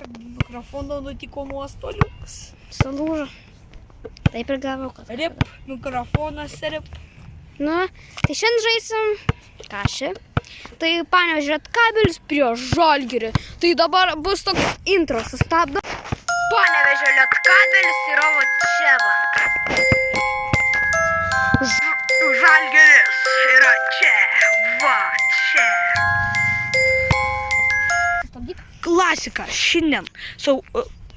kad mikrofono nutiko nuostolius. Sulūžo. Taip ir gavau, kad... Rip, mikrofonas rip. Nu, tai šiandien žaisim kašį. Tai Panevėžio Lietkabelis prieš Žalgirį. Tai dabar bus toks intro, sustabdo. Panevėžio Lietkabelis yra va čia va. Žalgiris yra čia, va čia. Sustabdyk. Klasika šiandien.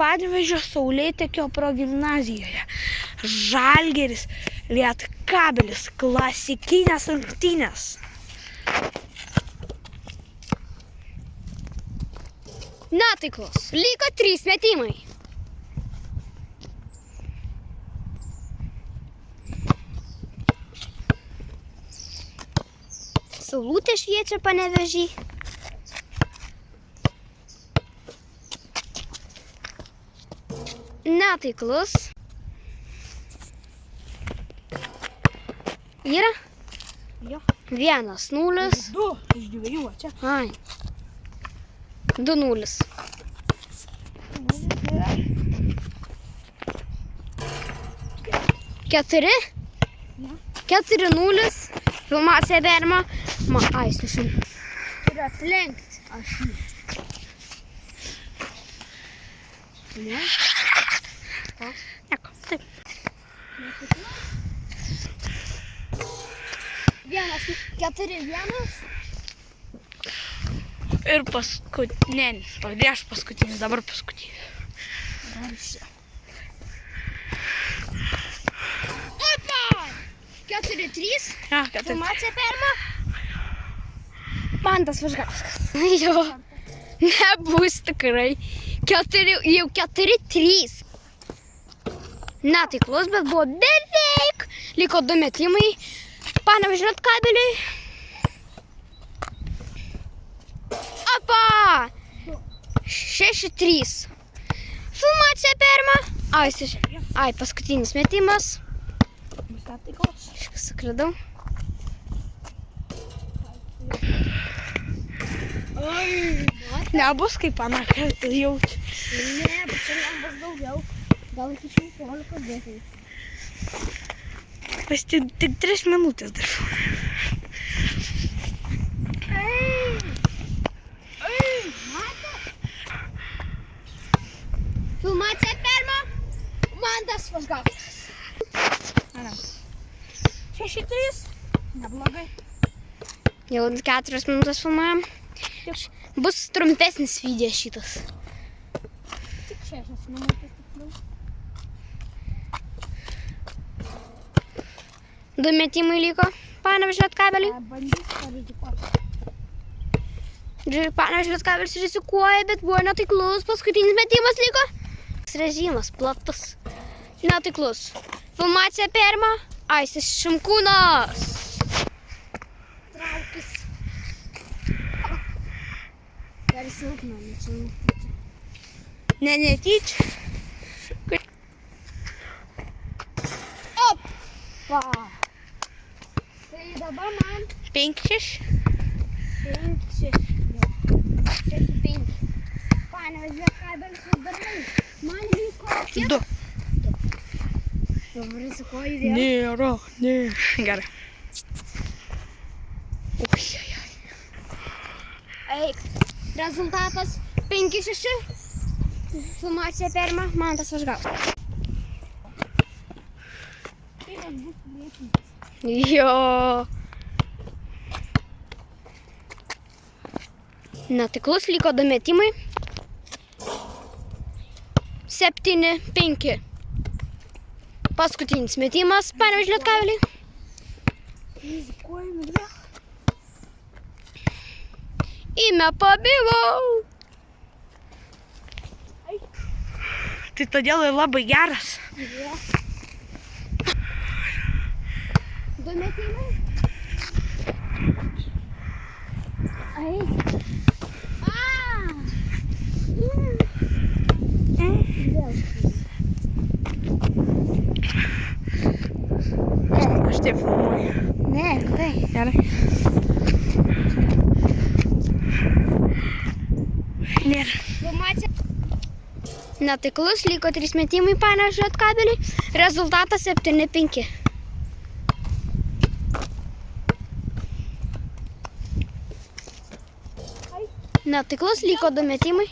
Panevėžio Saulėtekio progimnazijoje. Žalgiris Lietkabelis, klasikinės rungtynės. Na, taiklos. Liko 3 metimai. Saulutė šviečia Panevėžį. Na, taiklus. Yra? Jo. 1-0. 2 iš 2, čia. Ai. 2-0. Keturi? 4-0. Filmacija perima. Ai, sušim. Turiu aplenkti. Aš ne. Ne? Nieko, taip. 4-1. Ir paskutinis. Prieš paskutinis, dabar paskutinis. Opa! 4-3. Ja, 4. Filmacija perima. Mantas Važgauskas. Jo. Nebus tikrai. Jau 4-3. Na, taiklus, bet buvo beveik. Liko 2 metimai. Panevėžio Lietkabeliui. Opa! 6-3. Filmacija perima. Ai, paskutinis metimas. Suklydau. Nebus kaip aną kartą jaučiu. Ne, bet šiandien bus daugiau. Gal iki 15 dėtai. Tik 3 minutės dar. Filmacija perima. Mantas Važgauskas. 6-3. Neblogai. Jau 4 minutės filmuojam. Bus trumpesnis video šitas. Tik 6 minutės tiksliau. 2 metimai liko Panevėžio Lietkabeliui. Bandyk parizikuoti. Panevėžio Lietkabelis rizikuoja, bet buvo netaiklus. Paskutinis metimas liko. Režimas platus. Netaiklus. Filmacija perima. Aistis Šimkūnas. Traukis. Dar silpna, nečiau. Netyčia. Opa! Tai dabar man 5-6. 5-6. Panevėžio Lietkabelis uždarai. Man liko kiek? 2. Dabar rizikuoju vėl. Nėra. Gerai. Eik. Rezultatas 5-6. Filmacija perima Mantas Važgauskas. Jo. Netaiklus liko 2 metimai. 7-5. Paskutinis metimas Panevėžio Lietkabeliui. Rizikuojame vėl. Ime pabėgau. Tai todėl ir labai geras. 2 metimai. Aš taip filmuoju. Ne, tai. Gerai. Nėra. Filmacija Netaiklus, liko 3 metimai Panevėžio Lietkabeliui. Rezultatas 7-5. Netaiklus, liko 2 metimai.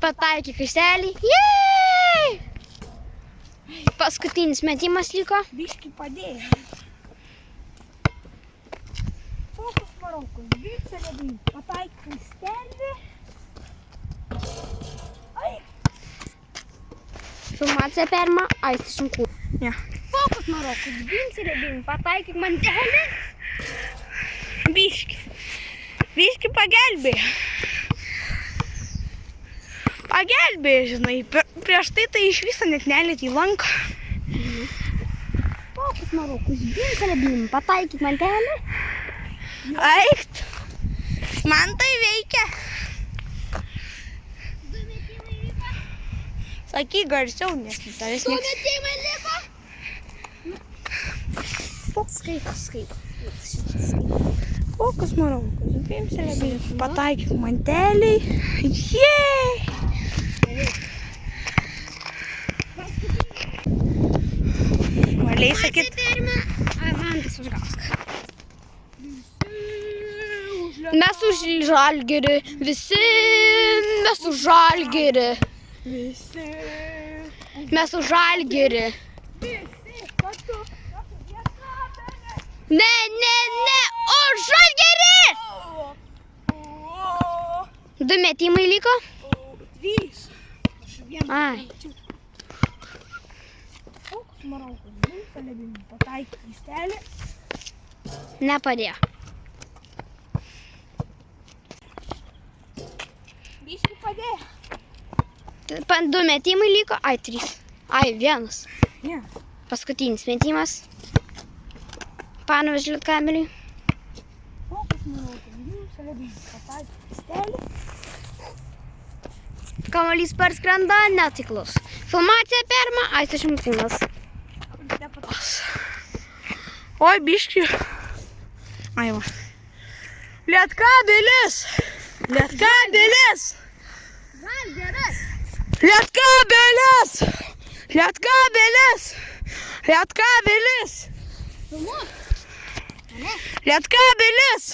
Pataikė kaštelį. Jei! Paskutinis metimas liko. Biški padėjo. Fokus Marokui. Vincelė. Pataikė kaštelį. Ai. Filmacija perima Aistis Šimkūnas. Ne. Fokus Marokui. Vincelė. Pataikė mantelį. Biški. Biški pagelbėjo. Pagelbėjo, žinai. Prieš tai iš viso net nelietė į lanką. Fokus Marokui. Vincelė. Pataikė mantelį. Aikt. Man tai veikia. 2 metimai liko. Sakyk garsiau, nes tavęs 2 nieks. metimai liko. Skaito. Fokus Marokui. Vincelė. Pataikė mantelį. Jei. Valiai sakyt. Mantas Užgauskas. Mes už Žalgirį. Visi mes už Žalgirį. Visi. Mes už Žalgirį. Ne, už Žalgirį! 2 metimai liko. 3. Ai. Fokus Marokui. Vincelė. Pataikė kaštelį. Nepadėjo. Biški padėjo. 2 metimai liko. Ai, 3. Ai, 1. Ne. Paskutinis metimas. Panevėžio Lietkabeliui. Fokus Marokui. Vincelė. Pataikė kaštelį. Kamuolys parskrenda, netaiklus. Filmacija perima Aistis Šimkūnas. Oi, biški. Ai, va. Lietkabelis. Lietkabelis. Žalgiris. Lietkabelis. Lietkabelis. Lietkabelis. Lietkabelis.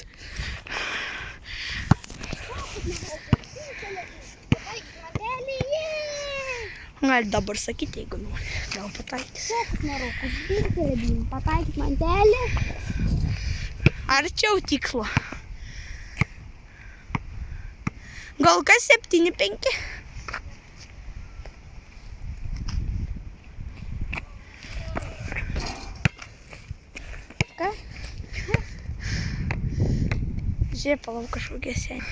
Gali dabar sakyti, jeigu nori. Gal pataikys. Fokus Marokui. Vincelė. Pataikė mantelį. Arčiau tikslo. Gal kas 7-5? Ką? Žiūrėk, palauk kažkokie seniai.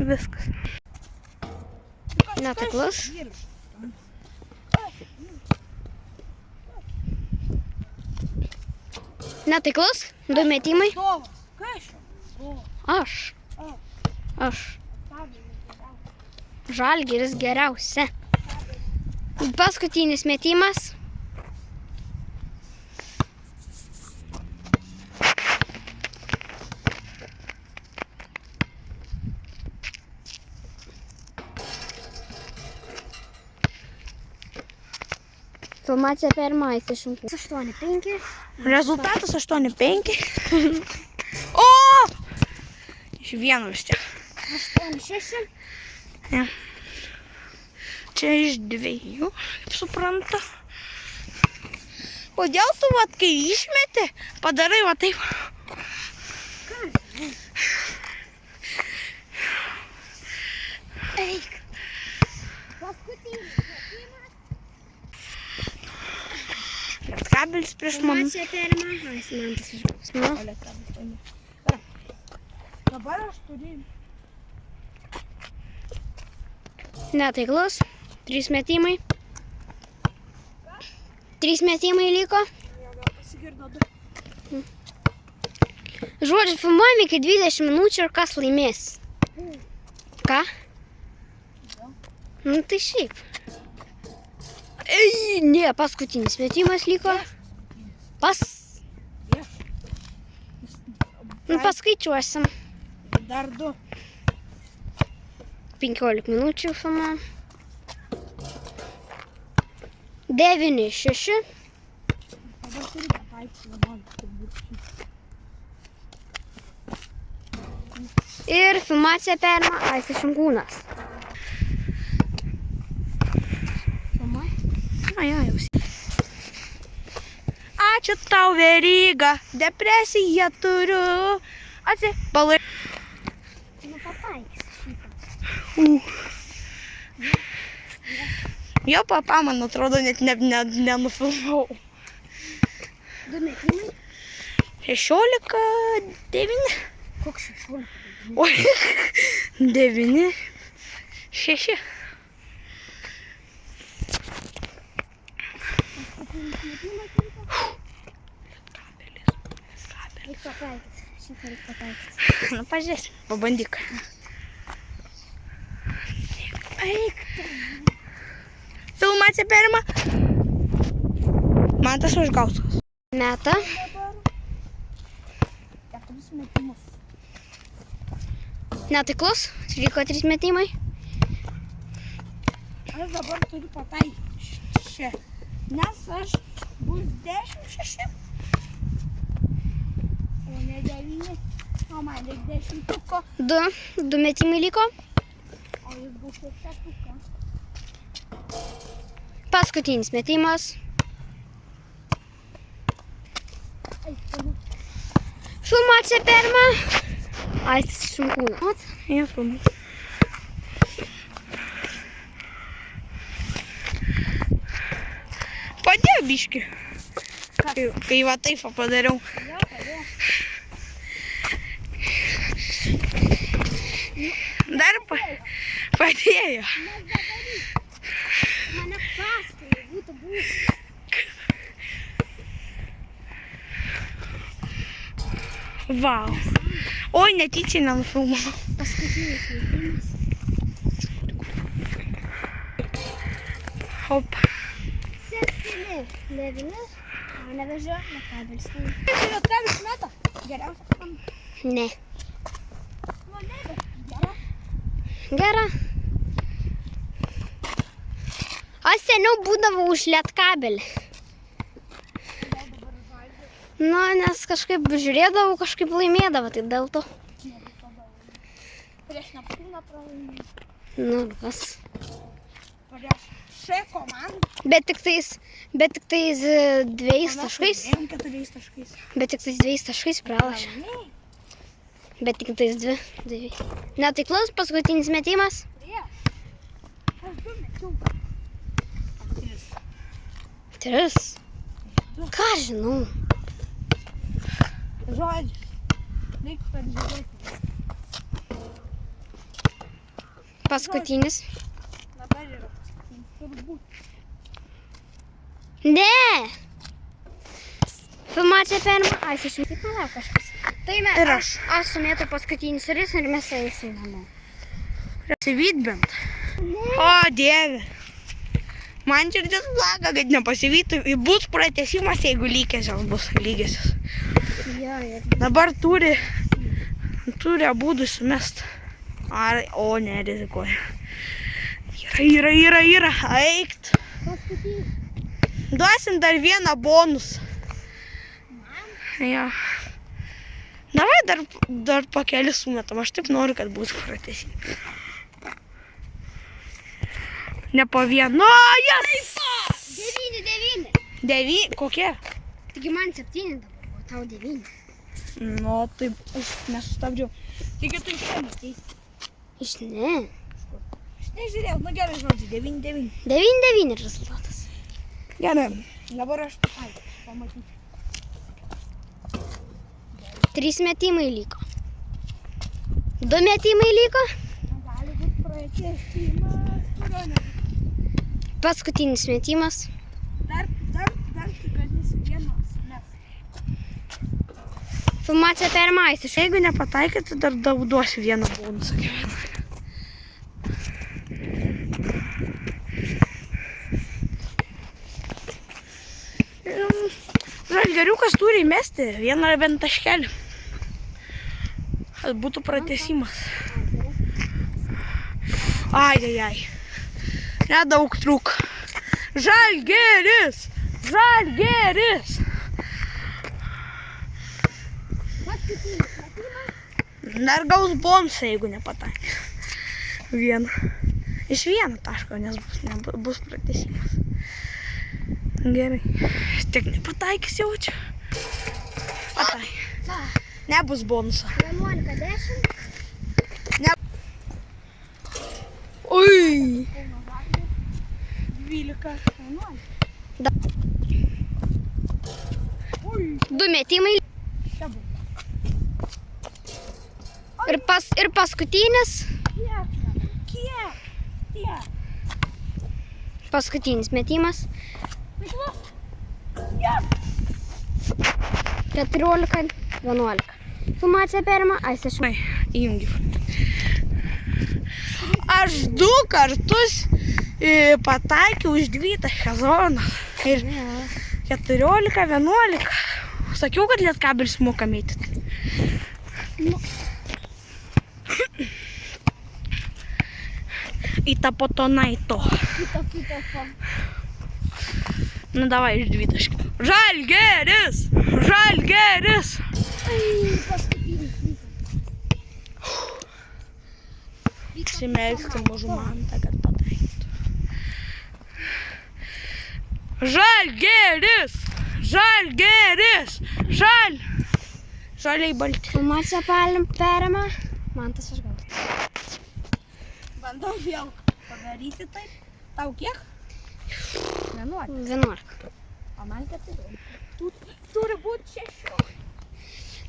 Viskas. Netaiklus. Netaiklus. 2 metimai. Aš. Žalgiris geriausia. Paskutinis metimas. Filmacija perima Aistis Šimkūnas. 8-5. Rezultatas 8-5. O! Iš vieno vis tiek. 8-6. Ne. Čia iš 2, kaip suprantu. Kodėl tu, vat, kai išmeti, padarai va taip? Eik. Paskutinis metimas. Lietkabelis prieš man. Filmacija perima Mantas Užgauskas. Dabar aš turiu. Netaiklus. 3 metimai. 3 metimai liko. Žodžiu, filmuojame iki 20 minučių ir kas laimės. Ką? Nu tai šiaip. Ei, ne, paskutinis metimas liko. Nu, paskaičiuosim. Dar 2. 15 minučių filmuojam. 9, 6. Dabar turi pataikyti 11 turbūt. Ir filmaciją perima Aistis Šinkūnas. Ačiū tau, Veryga, depresiją turiu. Atsipalai. Nu, pataikys šitą. Jo papa, man atrodo, net nenufilmau. 2 metimai. 16, 9. Koks 16? Oi, 9, 6. Reik pataikys. Šitą reik pataikys. Nu, pažiūrėsim, pabandyk. Eik. Filmacija perima. Mantas Užgauskas. Meta. 4 metimus. Netaiklus. Liko 3 metimai. Aš dabar turiu pataikyti čia. Nes aš bus 10-6. O ne 9. O man reikia 10-tuko. 2 metimai liko. O jis bus 6-tuko. Paskutinis metimas. Filmaciją perima Aistis Šinkūnas. Jie filmu. Padėjo biškį. Kai va taip padariau. Dar padėjo. Mane paskui, būtų. Vau. Oi, netyčia nenufilmavau. Paskutinis metimas. Hop. 7, 9. Nevežio, Lietkabelis. Lietkabelis meta. Geriausia. Ne. Nu, ne, gera. Gera. Aš seniau būdavau už Lietkabelį. Nu, nes kažkaip žiūrėdavau, kažkaip laimėdavo, tai dėl to. Prieš Neptūną pralaimėjau. Nu, kas. Prieš šią komandą. Bet tik tais 2 taškais. 4 taškais. Bet tik tais 2 taškais pralašė. Bet tik tais 2. Netaiklus paskutinis metimas. Aš 2 mečiau. 3. Ką žinau. Žodžiu. Reik peržiūrėti. Paskutinis. Dabar yra paskutinis. Turbūt. Ne! Filmaciją perima Aistis Šinkūnas. Taip, palauk kažkas. Tai mes. Ir aš. Aš sumėtų paskutinis ir mes eisim namo. Pasivyt bent. Ne. O, Dieve. Man širdis plaga, kad nepasivytų. Bus pratęsimas, jeigu lygesios bus lygesios. Jo, ir. Dabar turi abudu sumest. O, ne, rizikuoja. Yra. Eikt. Paskutinis. Duosim dar vieną bonusą. Ja. Davai dar po kelių sumetam. Aš taip noriu, kad būtų pratęsimas. Ne po vieno. Yes! 9. 9. Kokie? Taigi man 7 dabar, o tau 9. Nu, taip, aš nesustabdžiau. Taigi tu iš čia matys. Iš ne. Aš nežiūrėjau, nu gerai žodžiu, 9. 9 rezultatas. Gerai, dabar aš pamatysiu. 3 metimai liko. 2 metimai liko. Gali būti pratęsimas, kurio nebus. Paskutinis metimas. Dar Filmacija perima Aistė. Jeigu nepataikai, tai dar duosiu vieną bonusą. Žalgiriukas turi įmesti vieną bent taškelį. Kad būtų pratęsimas. Ai. Nedaug trūk. Žalgiris! Dar gaus bonusą, jeigu nepataikė. Iš vieno taško, nes bus pratęsimas. Gerai. Tik nepataikys jau čia. Pataikė. Nebus bonusą. 11-10. Ui. 12-11. Du metimai. Ir paskutinis. Kiek? Paskutinis metimas. 14-11. Filmacija perima Aistė. Įjungiu. Aš 2 kartus pataikiau už 2 zoną. Ir 14-11. Sakiau, kad Lietkabelis moka mėtyti. Į tą potonai to. Nu, davai iš 2 taškų. Žalgiris! Simelskam už mantą, kad pataikytų. Žalgiris! Žaliai balti. Filmacija perima Mantas aš gausiu. Bandau vėl padaryti taip. Tau kiek? 11. 11. O man 4. Turi būti 16.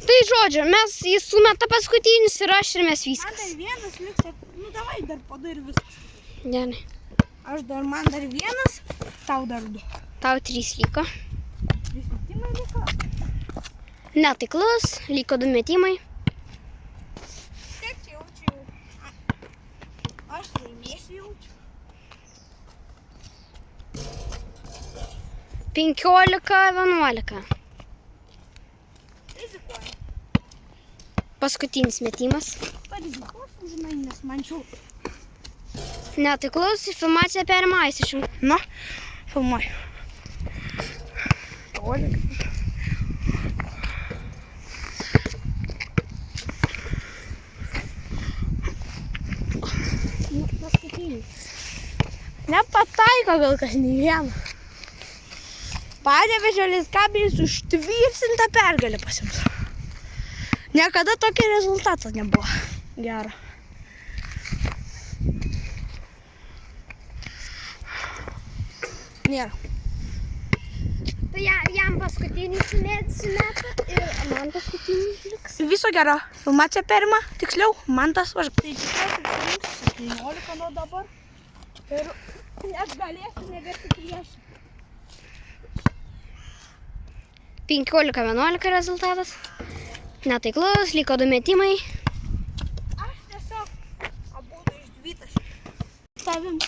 Tai žodžiu, mes jis sumeta paskutinis ir aš ir mes Man viskas. dar vienas liks. Nu, davai dar pada ir viskas. Gerai. Man dar vienas, tau dar 2. Tau 3 liko. 3 metimai liko. Netaiklus, liko 2 metimai. Tiek čia jaučiu. Aš laimėsiu jaučiu. 15-11. Rizikuoju. Paskutinis metimas. Parizikuosim, žinai, nes man čia. Netaiklus, filmacija perima Aistė. Nu, filmuoju. 15. Paskutinis. Nepataiko gal kas nei vieną. Panevėžio Lietkabelis užtvirtintą pergalę pasiims. Niekada tokio rezultato nebuvo. Gera. Nėra. Tai jam paskutinis meta ir man paskutinis liks. Viso gero. Filmacija perima, tiksliau, Mantas važiuoja. Tai tikiuosi 17 nuo dabar. Ir aš galėsiu nebesipriešinti. 15-11 rezultatas. Netaiklus, liko 2 metimai. Aš tiesiog abudu iš 2 taškų. Savim.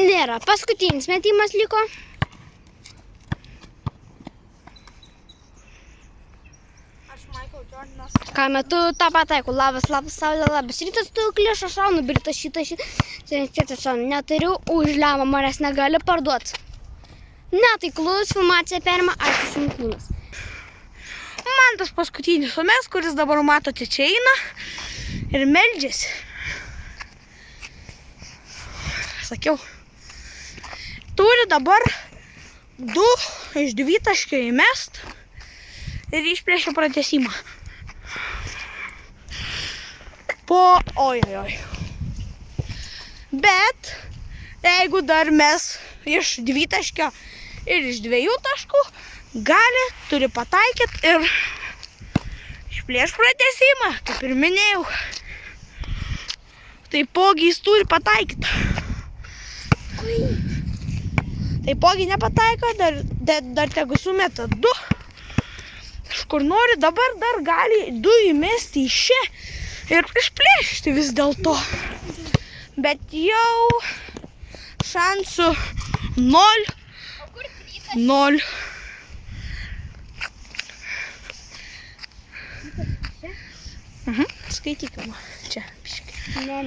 Nėra. Paskutinis metimas liko. Aš Michael Jordanas. Ką metu tą pataikau. Labas, saulė, labas. Rytas tu kliešą šaunu, birtas šitą. Neturiu už lemą, manęs negali parduoti. Netaiklus, filmacija perima Aistės Šimkūnas. Man tas paskutinis sumes, kuris dabar matote čia eina ir meldžiasi. Sakiau. Turi dabar 2 iš 2 taškio įmest ir išplėšia pratęsimą. Oi. Bet jeigu dar mes iš 2 taškio ir iš 2 taškų turi pataikyti ir išplėš pratęsimą, kaip ir minėjau. Taipogi jis turi pataikyti. Taipogi nepataiko, dar tegu sumeta 2. Iš kur nori, dabar dar gali 2 įmesti į šią ir išplėšti vis dėlto. Bet jau šansų 0. Skaitykime. Čia, piškai. Ne.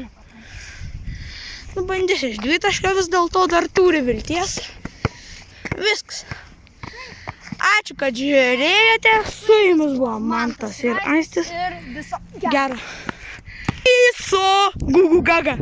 Nu, bandys iš 2 taško vis dėlto dar turi vilties. Viskas. Ačiū, kad žiūrėjote. Su jumis buvo Mantas ir Aistis. Ir viso Gero. Viso. Gugu gaga.